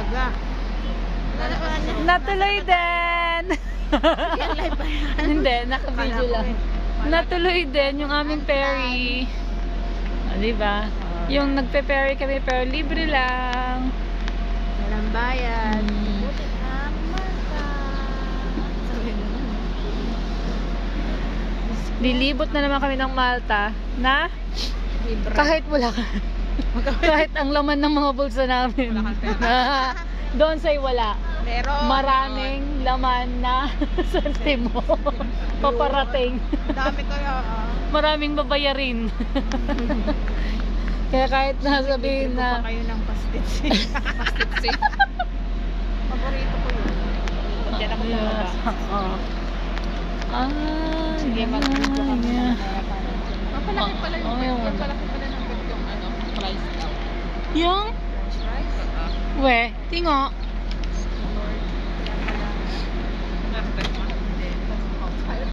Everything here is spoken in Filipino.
talaga. Natuloy din. Hindi, naka-video lang. Natuloy din yung aming ferry. Diba? Yung nagpe-ferry kami pero libre lang. Walang bayad. Buti ang mata. Lilibot na naman kami ng Malta na kahit wala ka. Kahit ang laman ng mga bulsa namin. Doon sa'y wala. Meron. Maraming laman na swerte mo. Paparating. Dami kaya. Maraming babayarin. Kaya kahit nasabihin na kayo ng pastitsi. Pastitsi? Paborito ko yun. Diyan ako bumaba. Sige, mag-video kami. Mapalaki pala yung mapalaki pala ng yung price daw. Yung? French fries? We, tingo.